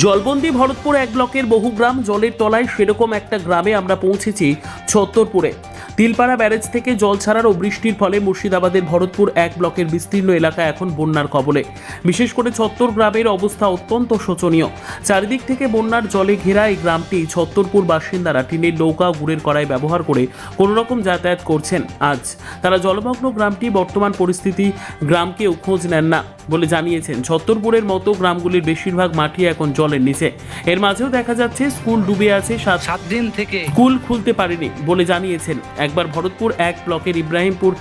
জলবন্দি ভরতপুর এক ব্লকের বহু গ্রাম জলের তলায়, সেরকম একটা গ্রামে আমরা পৌঁছেছি ছত্তরপুরে। তিলপাড়া ব্যারেজ থেকে জল ছাড়ার ও বৃষ্টির ফলে মুর্শিদাবাদের ভরতপুর এক ব্লকের বিস্তীর্ণ এলাকা এখন বন্যার কবলে। বিশেষ করে ছত্তর গ্রামের অবস্থা অত্যন্ত শোচনীয়। চারিদিক থেকে বন্যার জলে ঘেরা এই গ্রামটি ছত্তরপুর বাসিন্দারা টিনের নৌকা গুড়ের কড়াই ব্যবহার করে কোনোরকম যাতায়াত করছেন। আজ তারা জলমগ্ন গ্রামটি বর্তমান পরিস্থিতি গ্রামকেও খোঁজ নেন না বলে জানিয়েছেন। ছত্তরপুরের মতো গ্রামগুলির বেশিরভাগ মাটি এখন জলের নিচে। এর মাঝেও দেখা যাচ্ছে স্কুল ডুবে আছে, 7 দিন থেকে স্কুল খুলতে পারেনি বলে জানিয়েছেন। একবার ভরতপুর এক ব্লকের ইব্রাহিমপুর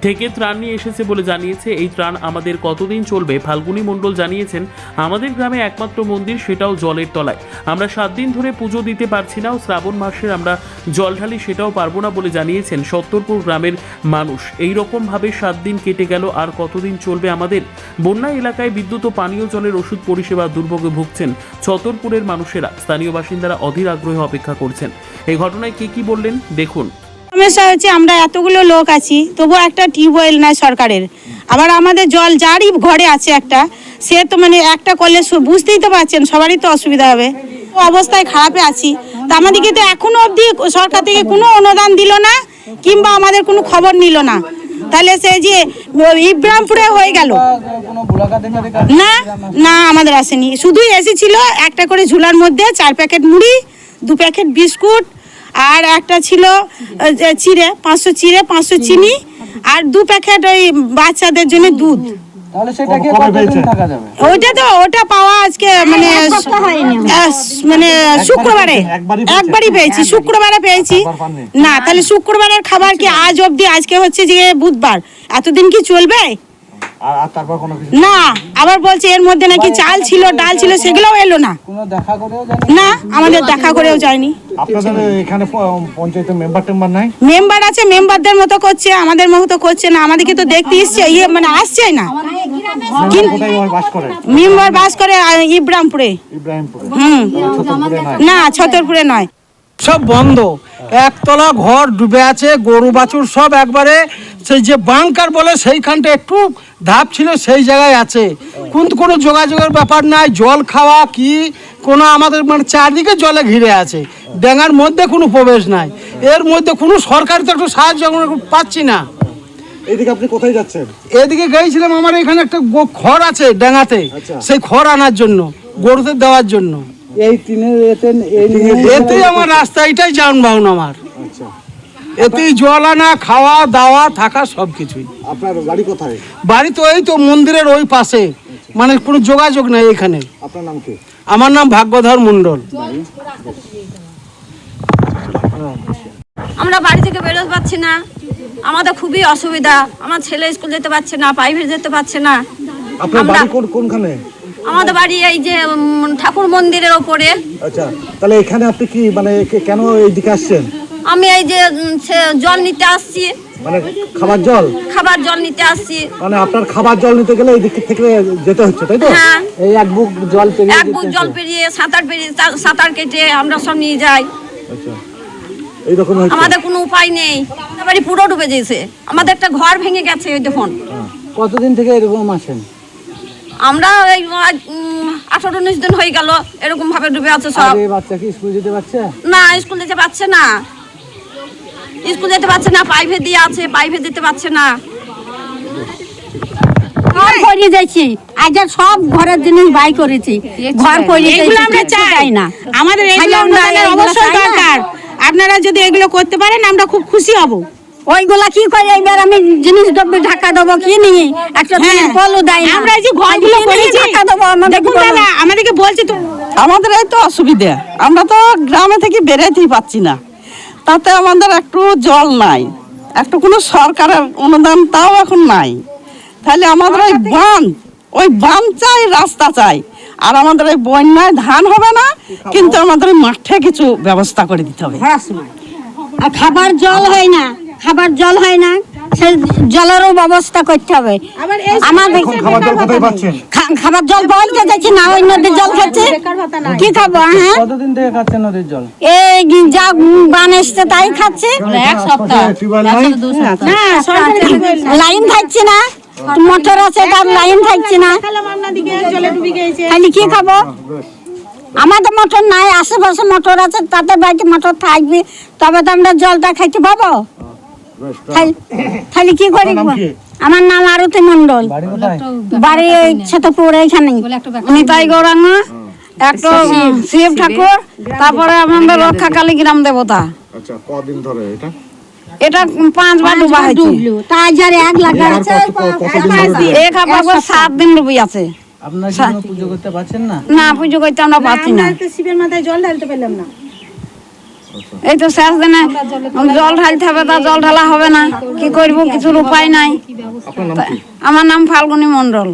থেকে ত্রাণ নিয়ে এসেছে বলে জানিয়েছে। এই ত্রাণ আমাদের কতদিন চলবে? ফাল্গুনী মণ্ডল জানিয়েছেন, আমাদের গ্রামে একমাত্র মন্দির, সেটাও জলের তলায়। আমরা 7 দিন ধরে পুজো দিতে পারছি না, ও শ্রাবণ মাসের আমরা জল ঢালি সেটাও পারবো না বলে জানিয়েছেন ছত্তরপুর গ্রামের মানুষ। এই রকমভাবে 7 দিন কেটে গেল, আর কতদিন চলবে আমাদের? বন্যা এলাকায় বিদ্যুৎ ও পানীয় জলের ওষুধ পরিষেবা দুর্ভোগে ভুগছেন ছত্তরপুরের মানুষেরা। স্থানীয় বাসিন্দারা অধীর আগ্রহে অপেক্ষা করছেন। এই ঘটনায় কি বললেন দেখুন। সমস্যা হচ্ছে, আমরা এতগুলো লোক আছি, তবুও একটা টিউবওয়েল নাই সরকারের। আবার আমাদের জল যারই ঘরে আছে একটা, সে তো মানে একটা করলে বুঝতেই তো পারছেন, সবারই তো অসুবিধা হবে। অবস্থায় খারাপে আছি। তা আমাদেরকে তো এখনো অবধি সরকার থেকে কোনো অনুদান দিল না, কিংবা আমাদের কোনো খবর নিল না। তাহলে সে যে ইব্রাহিমপুরে হয়ে গেল না, না আমাদের আসেনি। শুধুই এসেছিল একটা করে ঝুলার মধ্যে 4 প্যাকেট মুড়ি, 2 প্যাকেট বিস্কুট, আর একটা ছিল চিড়ে, 500 চিড়ে, 500 চিনি, আর 2 প্যাকেট ওই বাচ্চাদের জন্য দুধ। ওটা পাওয়া আজকে মানে শুক্রবারে একবারই পেয়েছি, শুক্রবারে পেয়েছি না। তাহলে শুক্রবারের খাবার কি আজ অবধি? আজকে হচ্ছে যে বুধবার, এতদিন কি চলবে না? আবার বলছে এর মধ্যে নাকি চাল ছিল, ডাল ছিল, সেগুলোও এলো না। না, আমাদের দেখা করেও যায়নি। মেম্বার আছে, মেম্বারদের মতো করছে, আমাদের মতো করছে না। আমাদেরকে তো দেখতে এসছে, মানে আসছে না। মেম্বার বাস করে ইব্রাহিমপুরে। না, ছত্তরপুরে নয়। সব বন্ধ, একতলা ঘর ডুবে আছে, গরু বাছুর সব একবারে সেই যে বাংকার বলে সেইখানটা একটু ধাপ ছিল, সেই জায়গায় আছে। কিন্তু কোনো যোগাযোগের ব্যাপার নাই, জল খাওয়া কি কোনো আমাদের মানে চারদিকে জলে ঘিরে আছে, ডেঙ্গার মধ্যে কোনো প্রবেশ নাই। এর মধ্যে কোনো সরকারি তো একটু সাহায্য পাচ্ছি না। এদিকে আপনি কোথায় যাচ্ছেন? এদিকে গিয়েছিলাম, আমার এখানে একটা খড় আছে ডেঙ্গাতে, সেই খড় আনার জন্য, গরুদের দেওয়ার জন্য। এই টিনের এতেই আমার রাস্তা, এটাই যানবাহন আমার। এতেই জল আনা, খাওয়া দাওয়া, থাকা সবকিছুই। আপনার বাড়ি কোথায়? বাড়ি তো এই তো মন্দিরের ওই পাশে, মানে কোনো যোগাযোগ নাই এখানে। আপনার নাম কি? আমার নাম ভাগ্যধর মণ্ডল। আমরা বাড়ি থেকে বেরোতে পারছি না, আমাদের খুবই অসুবিধা। আমার ছেলে স্কুল যেতে পারছে না, প্রাইভেট যেতে পারছে না। আপনার বাড়ি কোনখানে? আমাদের বাড়ি এই যে ঠাকুর মন্দিরের ওপরে। আচ্ছা, তাহলে এখানে আপনি কি মানে কেন এইদিকে আসছেন? আমি এই যে জল নিতে আসছি, মানে খাবার জল নিতে আসছি। মানে আপনার খাবার জল নিতে গেলে এই দিক থেকে যেতে হচ্ছে, তাই তো? হ্যাঁ, এই এক বুক জল পেরিয়ে সাঁতার কেটে আমরা সব নিয়ে যাই। আচ্ছা, এইরকম আমাদের কোনো উপায় নেই, বাড়ি পুরো ডুবে গেছে, আমাদের একটা ঘর ভেঙে গেছে। ওই দেখুন। কতদিন থেকে এরকম আসেন? আমরা এই 18-19 দিন হয়ে গেল এরকম ভাবে ডুবে আছে সব। বাচ্চা কি স্কুল যেতে পারছে না? স্কুল যেতে পারছে না, প্রাইভেট দিয়ে আছে, প্রাইভেট যেতে পারছে না। ঘর করে যাচ্ছি, আজ সব ঘরের জিনিস বাই করেছি, ঘর করে এগুলো আমরা চাই না, আমাদের এগুলো অবশ্যই দরকার। আপনারা যদি এগুলো করতে পারেন আমরা খুব খুশি হব। ওইগুলা কি করে এবার আমি জিনিস ঢাকা দেবো কি নিয়ে একটা কলও দেয় না। আমরা যে ঘরগুলো করেছি ঢাকা দেবো, আমাদেরকে বলছে তো। আমাদের এই তো অসুবিধা, আমরা তো গ্রামে থেকে বেরোতেই পাচ্ছি না, তাতে আমাদের একটু জল নাই, একটু কোনো সরকারের অনুদান তাও এখন নাই। তাহলে আমাদের ওই বাঁধ চাই, রাস্তা চাই। আর আমাদের এই বন্যায় ধান হবে না, কিন্তু আমাদের মাঠে কিছু ব্যবস্থা করে দিতে হবে। আর খাবার জল হয় না, সেই জলেরও ব্যবস্থা করতে হবে। আমাদের খাবার জল বলতে যাচ্ছি না, ওই নদীর জল খাচ্ছে, কি খাবো? হ্যাঁ, কতদিন থেকে খাচ্ছেন নদীর জল? এই যা বান এসছে তাই খাচ্ছে। 1 সপ্তাহ লাইন থাকছে না, মোটর আছে তার লাইন থাকছে না, জলে ডুবে গেছে। খালি কি খাবো? আমাদের মোটর নাই, আশেপাশে মোটর আছে, তাতে বাড়িতে মোটর থাকবে, তবে তো আমরা জলটা খাইতে পাবো। তাহলে কি করি? আমার নাম আরতি মন্ডল, বাড়ি ওই ছেতপুর এইখানে, নিতাই গৌরাঙ্গ, একটা শিব ঠাকুর, তারপরে আমাদের রক্ষাকালী গ্রাম দেবতা। আচ্ছা, কদিন ধরে এটা? এটা 5 বার ডুবা হয়েছে। তাই যারে 1 লাখ আছে, 7 দিন ডুবি আছে। আপনারা কি কোনো পুজো করতে পারছেন না? না, পুজো করতে আমরা পাচ্ছি না। শিবের মাথায় জল ঢালতে পারলাম না। এই তো শেষ দিনে জল ঢালতে হবে, তা জল ঢালা হবে না, কি করবো, কিছুর উপায় নাই। আপনার নাম কি? আমার নাম ফাল্গুনী মন্ডল।